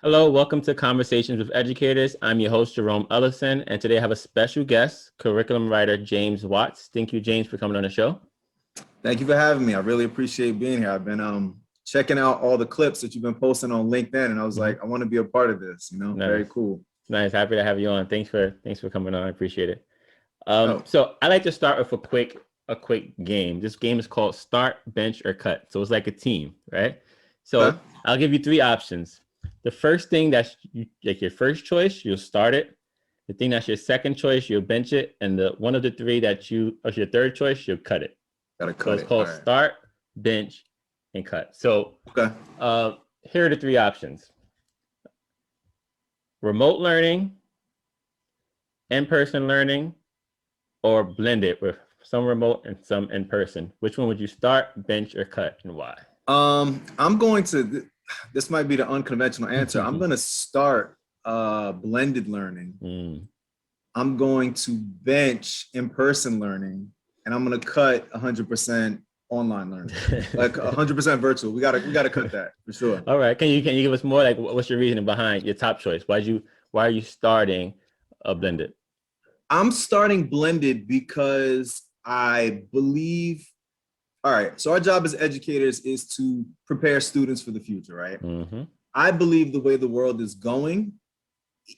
Hello, welcome to Conversations with Educators. I'm your host, Jerome Ellison, and today I have a special guest, curriculum writer James Watts. Thank you, James, for coming on the show. Thank you for having me. I really appreciate being here. I've been checking out all the clips that you've been posting on LinkedIn, and I was like, I want to be a part of this. Nice, Very cool. nice. Happy to have you on. Thanks for coming on. I appreciate it. Oh, So I like to start with a quick game. This game is called Start, Bench, or Cut. So it's like a team, right? okay. So I'll give you three options. The first thing that's like your first choice, you'll start it. The thing that's your second choice, you'll bench it, and the one of the three or your third choice, you'll cut it. Gotta So cut it's it. All called right. start, bench, and cut. So Okay. here are the three options: remote learning, in-person learning, or blended with some remote and some in-person. Which one would you start, bench, or cut, and why? I'm going to. This might be the unconventional answer. I'm going to start blended learning. Mm. I'm going to bench in-person learning, and I'm going to cut 100% online learning, like 100% virtual. We gotta cut that for sure. All right. Can you give us more? Like, what's your reasoning behind your top choice? Why are you starting a blended? I'm starting blended because I believe, all right, so our job as educators is to prepare students for the future, right? Mm-hmm. I believe the way the world is going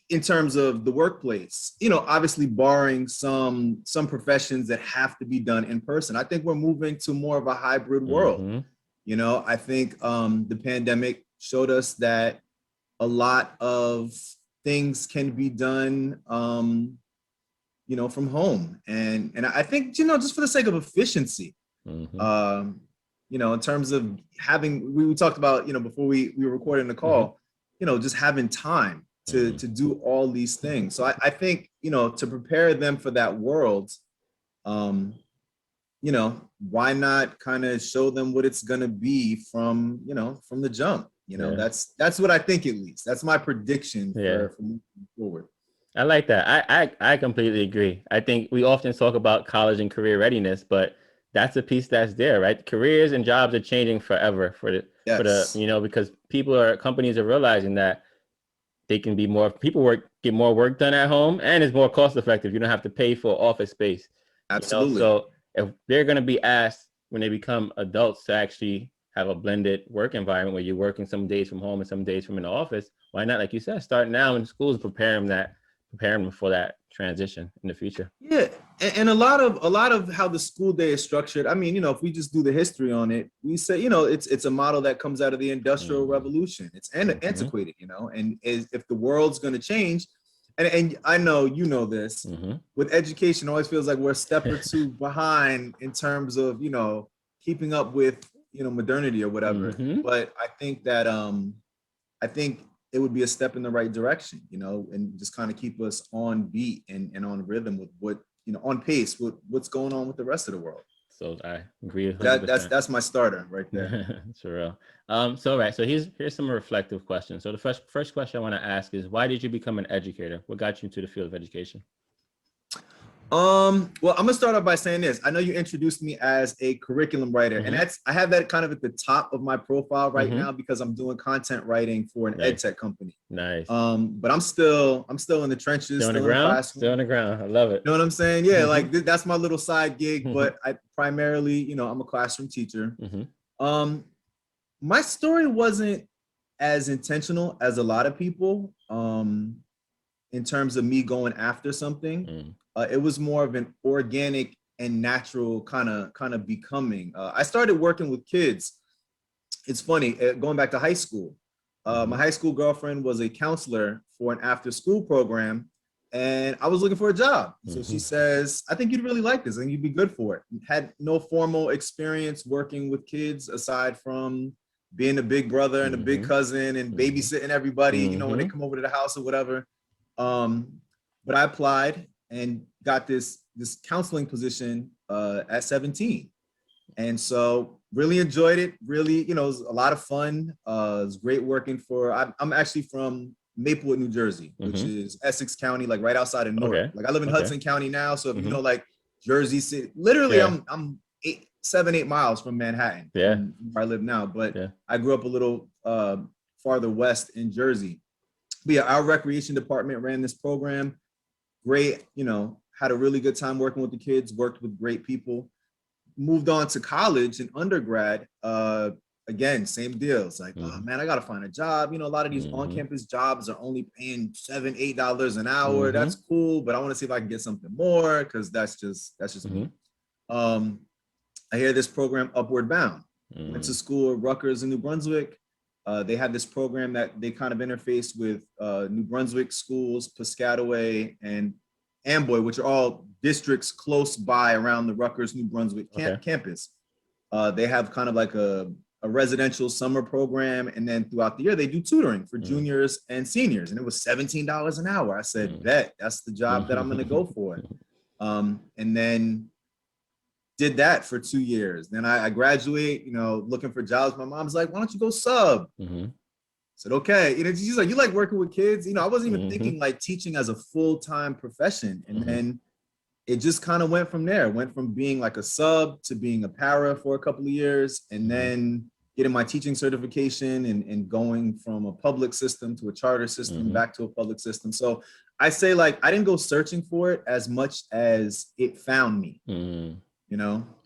in terms of the workplace, obviously barring some professions that have to be done in person, I think we're moving to more of a hybrid world. Mm-hmm. I think the pandemic showed us that a lot of things can be done from home. And I think, just for the sake of efficiency, Mm-hmm. um, in terms of having, we talked about, before we were recording the Mm-hmm. call, just having time to do all these things. So I think, to prepare them for that world, um, why not kind of show them what it's gonna be from the jump? Yeah. That's what I think, at least. That's my prediction Yeah. for moving forward. I like that. I completely agree. I think we often talk about college and career readiness, but that's a piece that's there, right? Careers and jobs are changing forever for the Yes, because companies are realizing that they can be more people get more work done at home, and it's more cost effective. You don't have to pay for office space, absolutely. So if they're going to be asked when they become adults to actually have a blended work environment where you're working some days from home and some days from in the office, why not, like you said, start now in schools, prepare them for that transition in the future. Yeah, and a lot of how the school day is structured. I mean, if we just do the history on it, we say, it's a model that comes out of the Industrial Mm-hmm. Revolution. It's Mm-hmm. antiquated, and if the world's going to change, and I know this, Mm-hmm. with education, it always feels like we're a step or two behind in terms of keeping up with modernity or whatever. Mm-hmm. But I think it would be a step in the right direction, and just kind of keep us on beat and on rhythm with what, on pace with what's going on with the rest of the world. So I agree That that's 100%. that's my starter right there. Surreal. So right. So here's some reflective questions. So the first question I want to ask is, why did you become an educator? What got you into the field of education? Well, I'm gonna start off by saying this. I know you introduced me as a curriculum writer, and Mm-hmm. I have that kind of at the top of my profile right Mm-hmm. now because I'm doing content writing for an ed Nice. tech company. Nice. But I'm still in the trenches, Still on the still in the ground? Still on classroom. the ground. I love it. You know what I'm saying? Yeah, Mm-hmm. like that's my little side gig, Mm-hmm. but I primarily, I'm a classroom teacher. Mm-hmm. Um, my story wasn't as intentional as a lot of people in terms of me going after something. Mm. It was more of an organic and natural kind of becoming. I started working with kids. It's funny, going back to high school. My Mm-hmm. high school girlfriend was a counselor for an after school program, and I was looking for a job. So she Mm-hmm. says, I think you'd really like this. I think you'd be good for it. Had no formal experience working with kids aside from being a big brother and a big Mm-hmm. cousin and Mm-hmm. babysitting everybody, when they Mm-hmm. come over to the house or whatever. But I applied and got this counseling position at 17. And so really enjoyed it. Really, it was a lot of fun. It was great working I'm actually from Maplewood, New Jersey, which Mm-hmm. is Essex County, like right outside of Newark. Okay. Like I live in Okay. Hudson County now. So if you Mm-hmm. know, like Jersey City, literally Yeah. I'm 7, 8 miles from Manhattan, Yeah. from where I live now. But Yeah. I grew up a little farther west in Jersey. But yeah, our recreation department ran this program. Great, had a really good time working with the kids, worked with great people. Moved on to college and undergrad. Again, same deal. It's like, oh man, I gotta find a job. A lot of these on-campus jobs are only paying $7-8 an hour. That's cool, but I want to see if I can get something more, because that's just me. I hear this program, Upward Bound. Went to school at Rutgers in New Brunswick. They had this program that they kind of interfaced with New Brunswick schools, Piscataway, and Amboy, which are all districts close by around the Rutgers, New Brunswick campus. They have kind of like a residential summer program, and then throughout the year they do tutoring for juniors and seniors, and it was $17 an hour. I said, bet, that's the job that I'm going to go for. And then did that for 2 years. Then I graduate, looking for jobs. My mom's like, why don't you go sub? I said, okay. She's like, you like working with kids? I wasn't even thinking like teaching as a full-time profession. And then it just kind of went from there. Went from being like a sub to being a para for a couple of years, and then getting my teaching certification and going from a public system to a charter system, back to a public system. So I say, like, I didn't go searching for it as much as it found me. I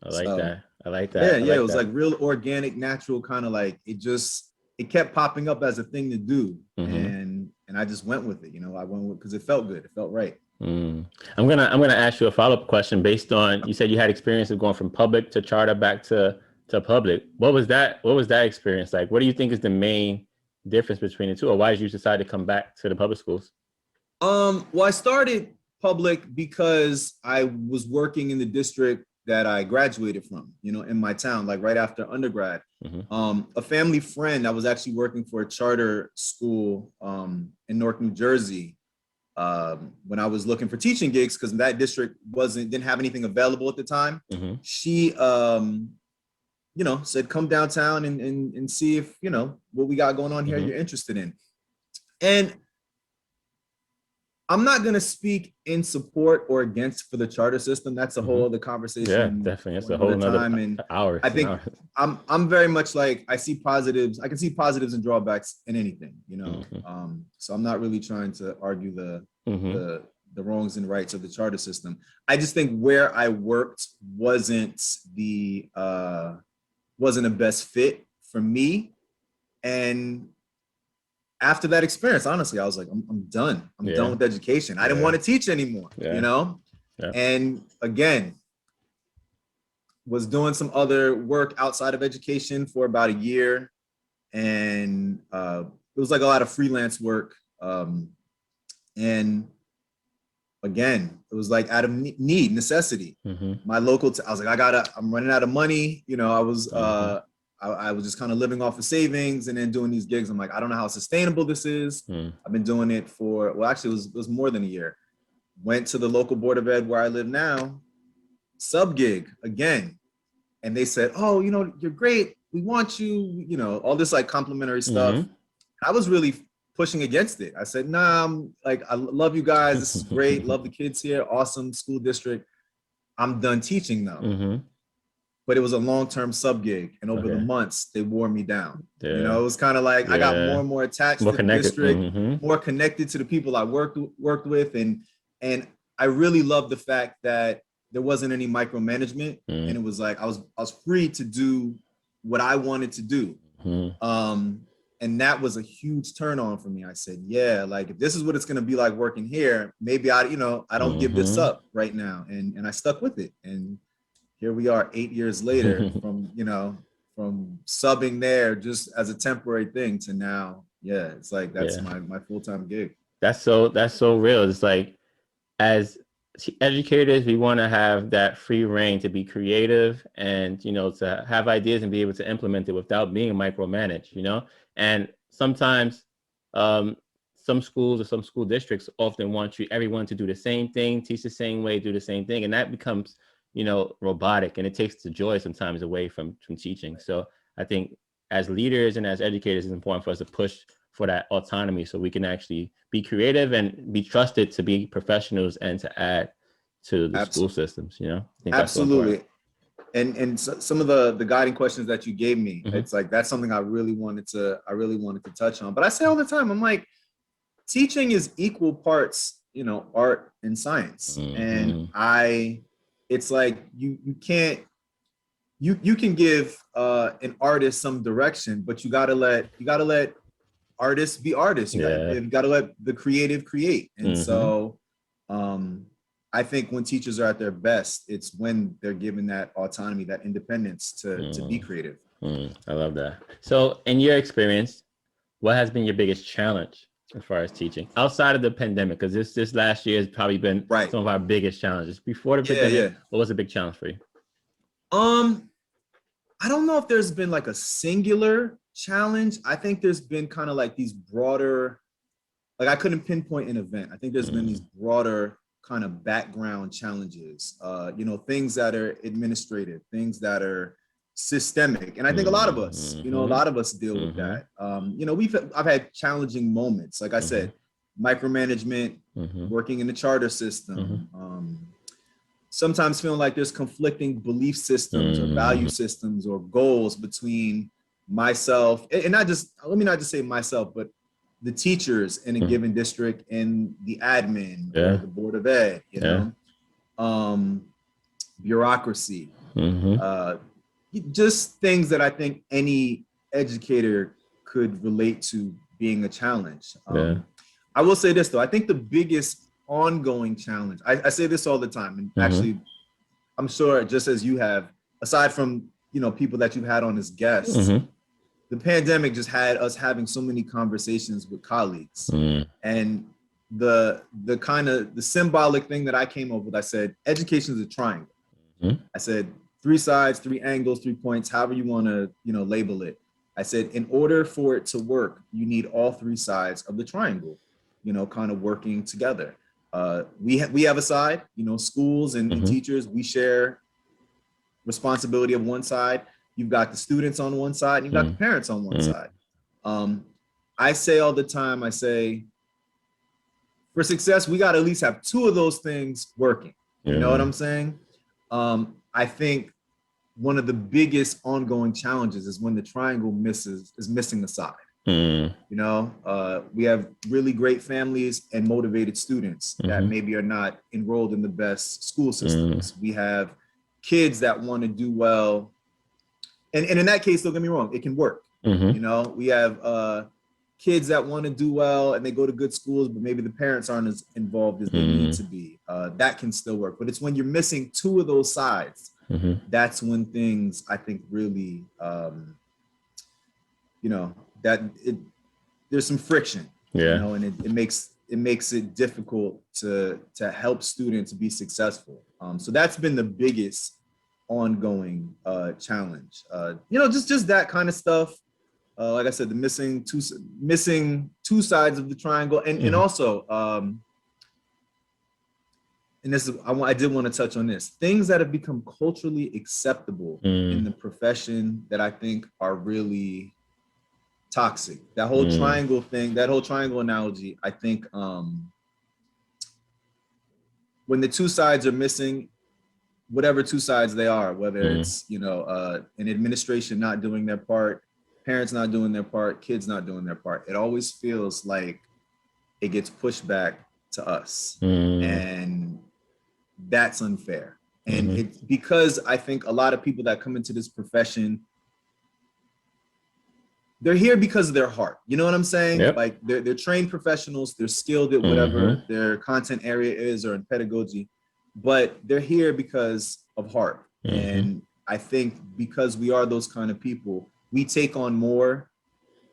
like that. Yeah. It was like real organic, natural, kind of like it kept popping up as a thing to do. And I just went with it. I went with, because it felt good. It felt right. I'm gonna ask you a follow-up question based on, you said you had experience of going from public to charter back to public. What was that experience like? What do you think is the main difference between the two, or why did you decide to come back to the public schools? Well, I started public because I was working in the district that I graduated from, in my town, like right after undergrad. A family friend, I was actually working for a charter school in Newark, New Jersey, when I was looking for teaching gigs, because that district didn't have anything available at the time. She said, come downtown and see if what we got going on here you're interested in. And I'm not going to speak in support or against for the charter system. That's a whole other conversation. Yeah, definitely. That's a whole other hour. I think I'm very much like, I see positives. I can see positives and drawbacks in anything, so I'm not really trying to argue the wrongs and rights of the charter system. I just think where I worked wasn't a best fit for me. And after that experience, honestly, I was like, I'm done. I'm done with education. I didn't want to teach anymore, And again, was doing some other work outside of education for about a year. And it was like a lot of freelance work. And again, it was like out of necessity. My local, I was like, I'm running out of money. I was just kind of living off of savings and then doing these gigs. I'm like, I don't know how sustainable this is. I've been doing it for, well, actually it was more than a year. Went to the local board of ed where I live now, sub gig again. And they said, oh, you're great. We want you, all this like complimentary stuff. I was really pushing against it. I said, nah, I love you guys. This is great. Love the kids here. Awesome school district. I'm done teaching though. But it was a long-term sub gig, and over the months they wore me down. It was kind of like I got more and more attached to the district, more connected to the people I worked with, and I really loved the fact that there wasn't any micromanagement, and it was like I was free to do what I wanted to do. And that was a huge turn on for me. I said, yeah, like if this is what it's going to be like working here, maybe I don't give this up right now, and I stuck with it. And here we are 8 years later from subbing there just as a temporary thing to now. Yeah, it's like, that's my full-time gig. That's so real. It's like, as educators, we want to have that free reign to be creative and, to have ideas and be able to implement it without being micromanaged, and sometimes some schools or some school districts often want everyone to do the same thing, teach the same way, do the same thing. And that becomes robotic, and it takes the joy sometimes away from teaching. So I think as leaders and as educators, it's important for us to push for that autonomy so we can actually be creative and be trusted to be professionals and to add to the school systems, I think absolutely. And so, some of the guiding questions that you gave me, it's like, that's something I really wanted to touch on. But I say all the time, I'm like, teaching is equal parts, art and science. And it's like you can't, you can give an artist some direction, but you gotta let artists be artists. You gotta let the creative create. And so I think when teachers are at their best, it's when they're given that autonomy, that independence to be creative. I love that. So in your experience, what has been your biggest challenge as far as teaching outside of the pandemic? Because this last year has probably been some of our biggest challenges. Before the pandemic, what was a big challenge for you? I don't know if there's been like a singular challenge. I think there's been kind of like these broader, like I couldn't pinpoint an event. I think there's been these broader kind of background challenges, things that are administrative, things that are systemic. And I think a lot of us, a lot of us deal with that. I've had challenging moments, like I said, micromanagement, working in the charter system, sometimes feeling like there's conflicting belief systems or value systems or goals between myself and let me not just say myself, but the teachers in a given district and the admin or the board of ed, bureaucracy, just things that I think any educator could relate to being a challenge. I will say this though, I think the biggest ongoing challenge, I say this all the time, and actually I'm sure just as you have, aside from people that you've had on as guests, the pandemic just had us having so many conversations with colleagues. And the kind of the symbolic thing that I came up with, I said education is a triangle. I said 3 sides, 3 angles, 3 points, however you want to label it. I said in order for it to work, you need all 3 sides of the triangle kind of working together. We have a side, schools and teachers, we share responsibility of one side. You've got the students on one side, and you've got the parents on one side. I say all the time, I say, for success, we got to at least have 2 of those things working. You know what I'm saying? I think one of the biggest ongoing challenges is when the triangle is missing the side. We have really great families and motivated students that maybe are not enrolled in the best school systems. We have kids that want to do well. And in that case, don't get me wrong, it can work. We have kids that want to do well and they go to good schools, but maybe the parents aren't as involved as they need to be. That can still work. But it's when you're missing 2 of those sides, that's when things, I think, really, there's some friction, and it makes it difficult to help students be successful. So that's been the biggest ongoing challenge. Just that kind of stuff. Like I said, the missing two sides of the triangle, and also, and this is I did want to touch on this, things that have become culturally acceptable in the profession that I think are really toxic. That whole triangle thing, that whole triangle analogy, I think when the 2 sides are missing, whatever 2 sides they are, whether it's an administration not doing their part, parents not doing their part, kids not doing their part, it always feels like it gets pushed back to us, and that's unfair. And it's because I think a lot of people that come into this profession, they're here because of their heart. You know what I'm saying? Like they're trained professionals, they're skilled at whatever their content area is or in pedagogy, but they're here because of heart. And I think because we are those kind of people, we take on more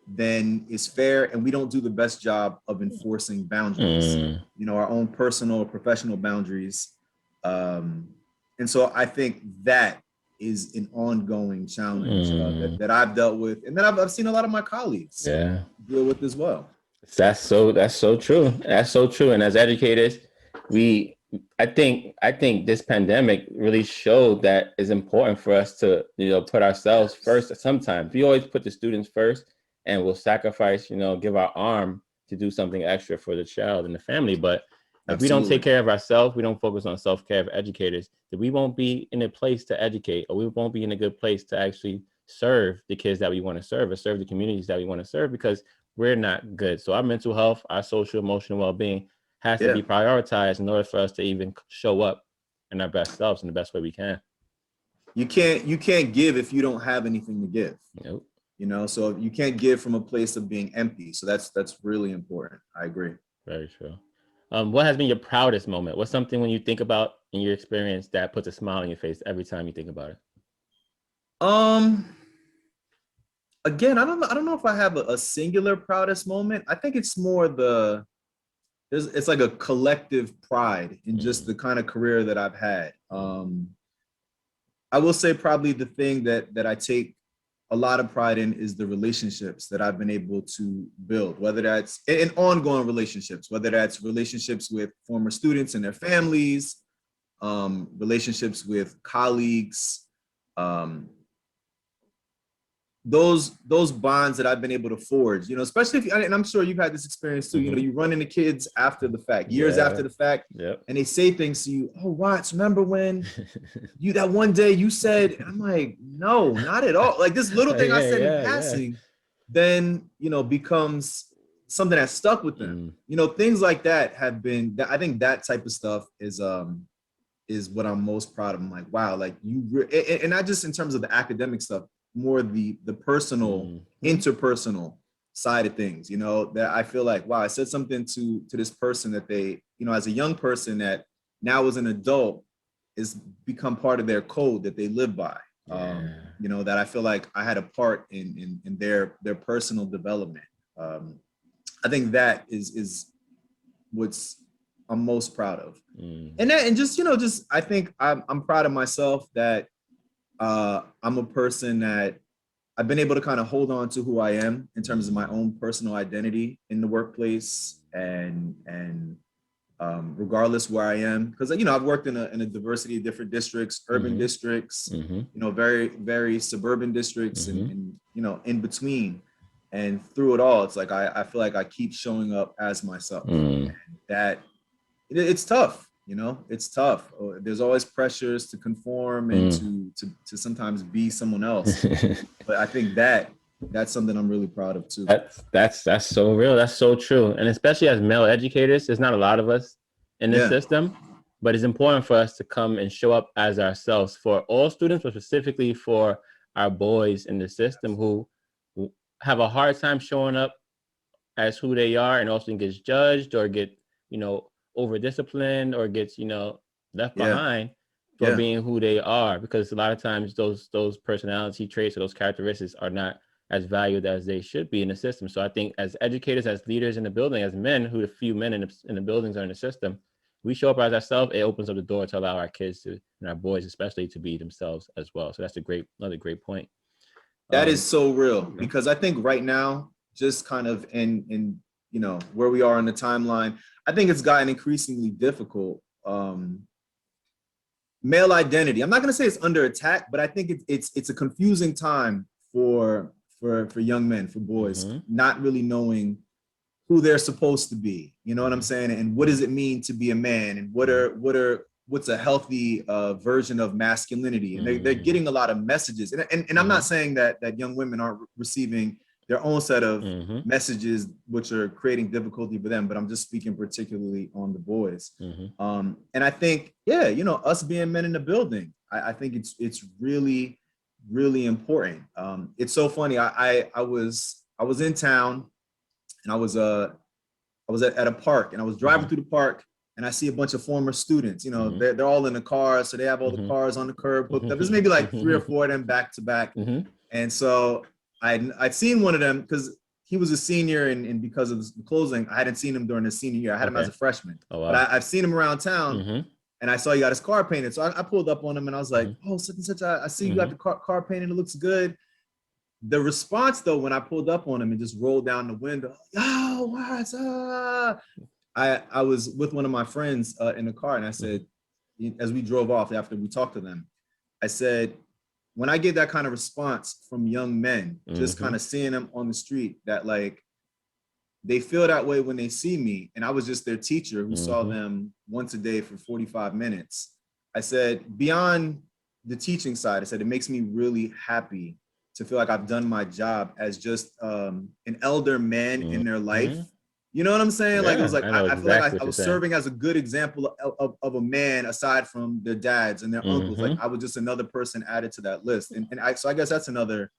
than is fair, and we don't do the best job of enforcing boundaries, our own personal or professional boundaries. And so I think that is an ongoing challenge that I've dealt with, and that I've seen a lot of my colleagues deal with as well. That's so true. That's so true. And as educators, I think this pandemic really showed that it's important for us to, put ourselves first. Sometimes we always put the students first, and we'll sacrifice, give our arm to do something extra for the child and the family. But if we don't take care of ourselves, we don't focus on self-care of educators, then we won't be in a place to educate, or we won't be in a good place to actually serve the kids that we want to serve, or serve the communities that we want to serve, because we're not good. So our mental health, our social emotional well-being has to Yeah. be prioritized in order for us to even show up in our best selves in the best way we can. You can't give if you don't have anything to give. Nope. So you can't give from a place of being empty. So that's really important. I agree. Very true. What has been your proudest moment? What's something when you think about in your experience that puts a smile on your face every time you think about it? Um, Again, I don't know if I have a singular proudest moment. I think it's more it's like a collective pride in just the kind of career that I've had. I will say probably the thing that I take a lot of pride in is the relationships that I've been able to build, whether that's in ongoing relationships, whether that's relationships with former students and their families, relationships with colleagues, um, those bonds that I've been able to forge, especially and I'm sure you've had this experience too, you run into kids after the fact, years after the fact, and they say things to you, oh, Watts, remember when you that one day you said, and I'm like, no, not at all. Like this little thing I said in passing, then, becomes something that stuck with them. Things like that have been, I think that type of stuff is what I'm most proud of. I'm like, wow, like and not just in terms of the academic stuff, more the personal, interpersonal side of things, that I feel like, wow, I said something to this person that they, as a young person that now as an adult is become part of their code that they live by. That I feel like I had a part in their personal development. I think that is what's I'm most proud of. And just I think I'm proud of myself that I'm a person that I've been able to kind of hold on to who I am in terms of my own personal identity in the workplace, and regardless where I am, because I've worked in a diversity of different districts, urban districts, very very suburban districts, and in between, and through it all, it's like I feel like I keep showing up as myself. And that it's tough. It's tough. There's always pressures to conform and to sometimes be someone else. But I think that's something I'm really proud of too. That's so real. That's so true. And especially as male educators, there's not a lot of us in this system, but it's important for us to come and show up as ourselves for all students, but specifically for our boys in the system who have a hard time showing up as who they are, and often gets judged or get, over disciplined or gets, left behind for being who they are, because a lot of times those personality traits or those characteristics are not as valued as they should be in the system. So I think as educators, as leaders in the building, as men, who the few men in the buildings are in the system, we show up as ourselves, it opens up the door to allow our kids to, and our boys especially, to be themselves as well. So that's another great point. That is so real, because I think right now, just kind of in where we are in the timeline, I think it's gotten increasingly difficult. Male identity, I'm not going to say it's under attack, but I think it's a confusing time for young men, for boys, not really knowing who they're supposed to be. You know what I'm saying? And what does it mean to be a man? And what's a healthy version of masculinity? And they're getting a lot of messages. And I'm not saying that young women aren't receiving their own set of messages which are creating difficulty for them, but I'm just speaking particularly on the boys. And I think, us being men in the building, I think it's really, really important. It's so funny. I was in town, and I was at a park, and I was driving through the park, and I see a bunch of former students. They're all in the car, so they have all the cars on the curb hooked up. There's maybe like 3 or 4 of them back to back. And so I'd seen one of them because he was a senior, and because of the closing, I hadn't seen him during his senior year. I had him as a freshman. Oh, wow. But I've seen him around town, and I saw he got his car painted. So I pulled up on him, and I was like, oh, such and such, I see you got the car painted. It looks good. The response, though, when I pulled up on him and just rolled down the window, yo, what's up? I was with one of my friends in the car, and I said, as we drove off after we talked to them, I said, when I get that kind of response from young men, just kind of seeing them on the street, that like they feel that way when they see me, and I was just their teacher who saw them once a day for 45 minutes. I said, beyond the teaching side, I said, it makes me really happy to feel like I've done my job as just an elder man in their life. You know what I'm saying? Like, it was like, I know I feel like exactly what I you're was saying. serving as a good example of a man aside from their dads and their uncles. Like, I was just another person added to that list. So I guess that's another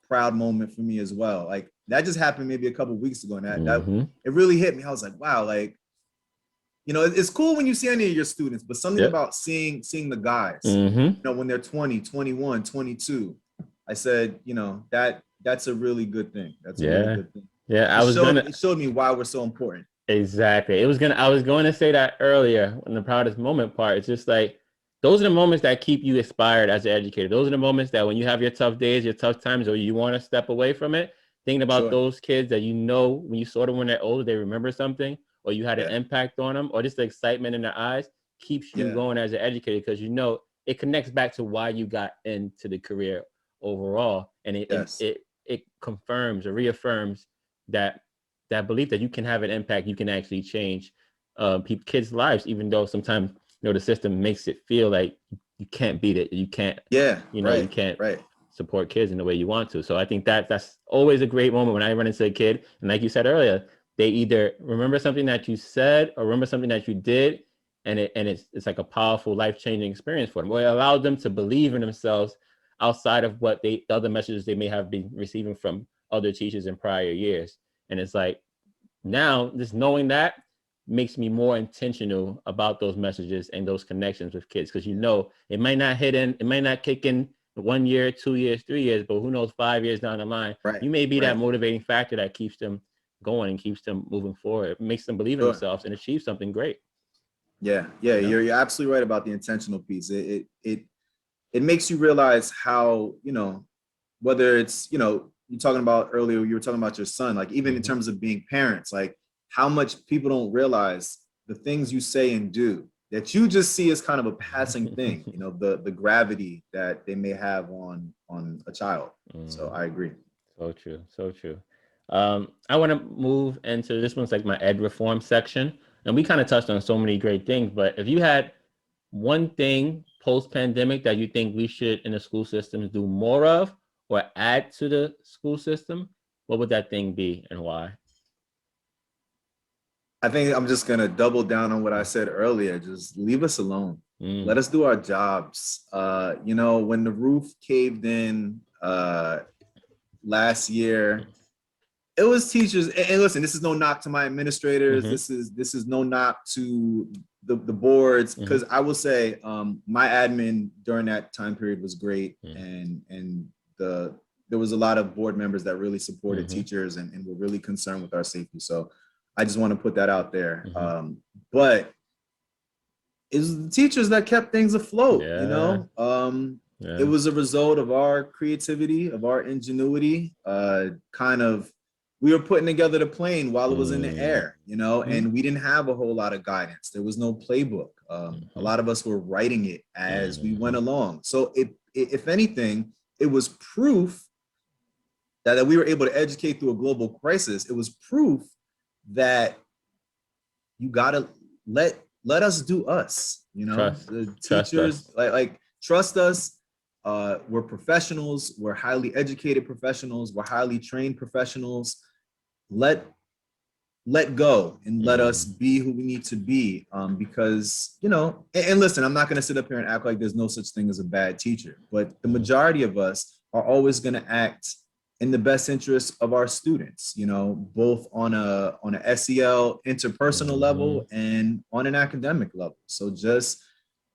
proud moment for me as well. Like, that just happened maybe a couple of weeks ago, and that it really hit me. I was like, wow, like, you know, it's cool when you see any of your students, but something about seeing the guys, you know, when they're 20, 21, 22, I said, you know, that's a really good thing. That's a really good thing. Yeah, It showed me why we're so important. Exactly. I was going to say that earlier in the proudest moment part. It's just like, those are the moments that keep you inspired as an educator. Those are the moments that when you have your tough days, your tough times, or you want to step away from it, thinking about those kids that, you know, when you saw them when they're older, they remember something, or you had an impact on them, or just the excitement in their eyes keeps you going as an educator, because, you know, it connects back to why you got into the career overall. And it confirms or reaffirms that belief that you can have an impact, you can actually change kids' lives, even though sometimes, you know, the system makes it feel like you can't beat it, you can't, you can't support kids in the way you want to. So I think that's always a great moment when I run into a kid, and like you said earlier, they either remember something that you said or remember something that you did, and it's like a powerful, life-changing experience for them. Well, it allowed them to believe in themselves outside of what the other messages they may have been receiving from other teachers in prior years. And it's like, now just knowing that makes me more intentional about those messages and those connections with kids, because, you know, it might not kick in 1 year, 2 years, 3 years, but who knows, 5 years down the line, you may be that motivating factor that keeps them going and keeps them moving forward. It makes them believe in themselves and achieve something great. Yeah, you're absolutely right about the intentional piece. It makes you realize how, you know, whether it's, you know, you were talking about your son, like, even in terms of being parents, like, how much people don't realize the things you say and do that you just see as kind of a passing thing, you know, the gravity that they may have on a child. So I agree. So true. So true. I want to move into this one's like my ed reform section. And we kind of touched on so many great things, but if you had one thing post-pandemic that you think we should in the school systems do more of or add to the school system, what would that thing be and why? I think I'm just going to double down on what I said earlier. Just leave us alone. Let us do our jobs. You know, when the roof caved in last year, it was teachers. And listen, this is no knock to my administrators. This is no knock to the boards, because I will say my admin during that time period was great. And there was a lot of board members that really supported teachers and were really concerned with our safety. So I just want to put that out there. But it was the teachers that kept things afloat, you know? It was a result of our creativity, of our ingenuity, we were putting together the plane while it was in the air, you know, and we didn't have a whole lot of guidance. There was no playbook. A lot of us were writing it as we went along. So if anything, it was proof that we were able to educate through a global crisis. It was proof that you gotta let us do us, you know. The teachers trust us. We're professionals. We're highly educated professionals. We're highly trained professionals. Let go and let us be who we need to be, because, you know, and listen, I'm not going to sit up here and act like there's no such thing as a bad teacher, but the majority of us are always going to act in the best interest of our students, you know, both on a SEL interpersonal level and on an academic level. So just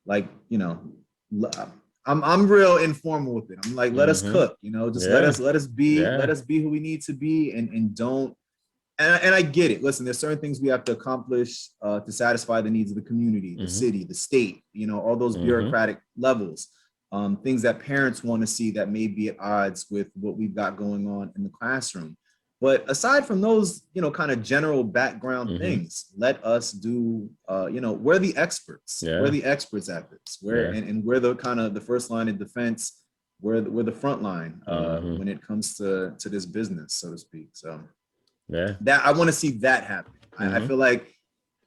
like, you know, I'm real informal with it. I'm like, let us cook, you know, just let us be who we need to be, and don't. And I get it. Listen, there's certain things we have to accomplish to satisfy the needs of the community, the city, the state, you know, all those bureaucratic levels, things that parents want to see that may be at odds with what we've got going on in the classroom. But aside from those, you know, kind of general background things, let us do, you know, we're the experts. We're the experts at this. And we're the kind of the first line of defense. We're the front line when it comes to this business, so to speak. So that I want to see that happen. I feel like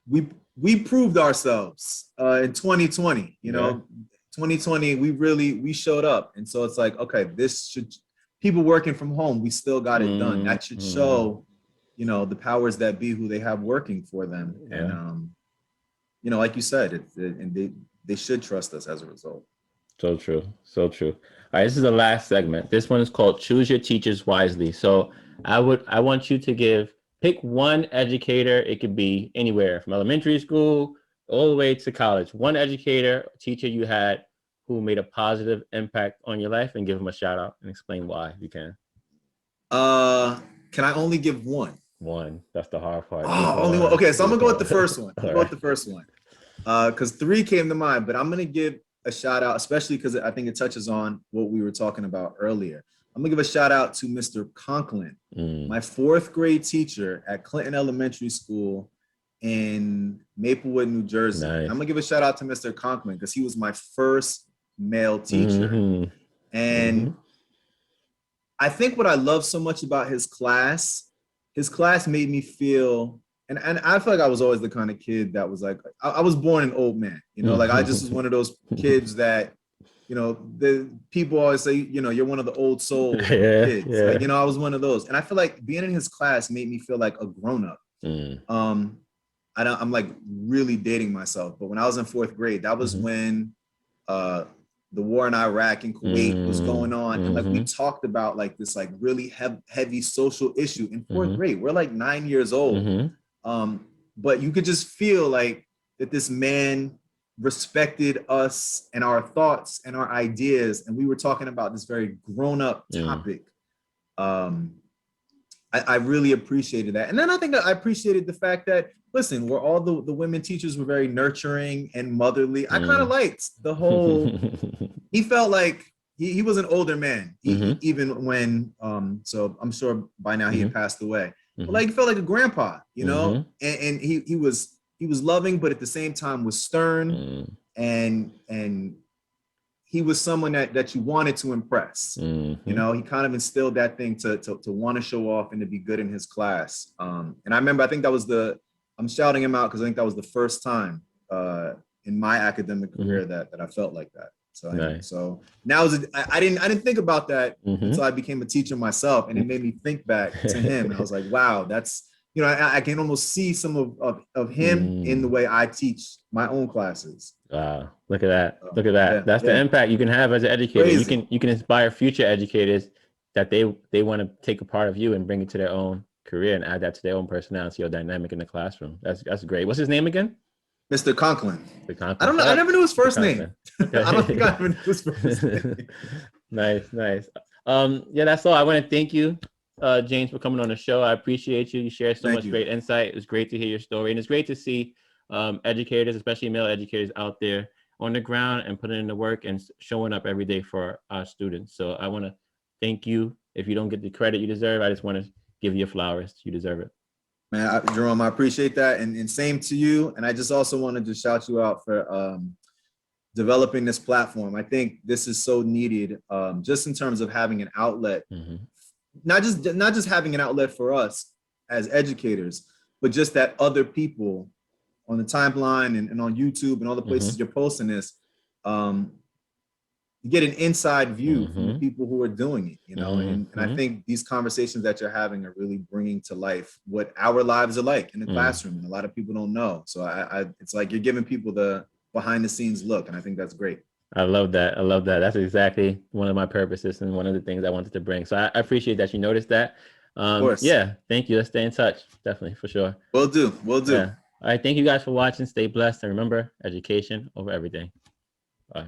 we proved ourselves in 2020. You know, 2020 we showed up, and so it's like, okay, people working from home, we still got it done. That should show, you know, the powers that be who they have working for them. Yeah. And, you know, like you said, and they should trust us as a result. So true. So true. All right, this is the last segment. This one is called Choose Your Teachers Wisely. So I want you to pick one educator. It could be anywhere from elementary school all the way to college. One educator, teacher you had who made a positive impact on your life, and give them a shout out and explain why if you can. Can I only give one? One. That's the hard part. Oh, only one. Okay, so I'm gonna go with the first one. Because 3 came to mind, but I'm gonna give a shout out, especially because I think it touches on what we were talking about earlier. I'm gonna give a shout out to Mr. Conklin, my 4th grade teacher at Clinton Elementary School in Maplewood, New Jersey. Nice. I'm gonna give a shout out to Mr. Conklin because he was my first male teacher. And I think what I love so much about his class made me feel, and I feel like I was always the kind of kid that was like, I was born an old man, you know, like I just was one of those kids that, you know, the people always say, you know, you're one of the old soul kids. Yeah. Like, you know, I was one of those. And I feel like being in his class made me feel like a grown-up. I'm like really dating myself, but when I was in 4th grade, that was when the war in Iraq and Kuwait was going on. And like we talked about like this like really heavy social issue in 4th grade. We're like 9 years old. But you could just feel like that this man respected us and our thoughts and our ideas. And we were talking about this very grown-up topic. I really appreciated that. And then I think I appreciated the fact that, listen, we're all the women teachers were very nurturing and motherly. I kind of liked the whole, he felt like he was an older man, even when, so I'm sure by now he had passed away. But like he felt like a grandpa, you know, and he was loving, but at the same time was stern, and he was someone that you wanted to impress. You know, he kind of instilled that thing to want to show off and to be good in his class. And I remember, I think that was I'm shouting him out because I think that was the first time in my academic career that I felt like that. So, nice. So now I didn't think about that until I became a teacher myself, and it made me think back to him. And I was like, wow, that's, you know, I can almost see some of him in the way I teach my own classes. Wow, look at that! Look at that! Yeah, That's the impact you can have as an educator. Crazy. You can inspire future educators that they want to take a part of you and bring it to their own career and add that to their own personality or dynamic in the classroom. That's great. What's his name again? Mr. Conklin. Mr. Conklin. I don't know. I never knew his first name. Okay. I don't think I ever knew his first name. Nice. Yeah, that's all. I want to thank you, James, for coming on the show. I appreciate you. You shared so much great insight. It was great to hear your story, and it's great to see educators, especially male educators, out there on the ground and putting in the work and showing up every day for our students. So I want to thank you. If you don't get the credit you deserve, I just want to give you your flowers. You deserve it. Man, Jerome, I appreciate that. And same to you. And I just also wanted to shout you out for developing this platform. I think this is so needed, just in terms of having an outlet, not just having an outlet for us as educators, but just that other people on the timeline and on YouTube and all the places you're posting this, you get an inside view from the people who are doing it, you know, and I think these conversations that you're having are really bringing to life what our lives are like in the classroom, and a lot of people don't know. So it's like you're giving people the behind the scenes look, and I think that's great. I love that. That's exactly one of my purposes and one of the things I wanted to bring. So I appreciate that you noticed that. Of course. Yeah, thank you. Let's stay in touch. Definitely, for sure. Will do. Yeah. All right, thank you guys for watching. Stay blessed, and remember, education over everything. Bye.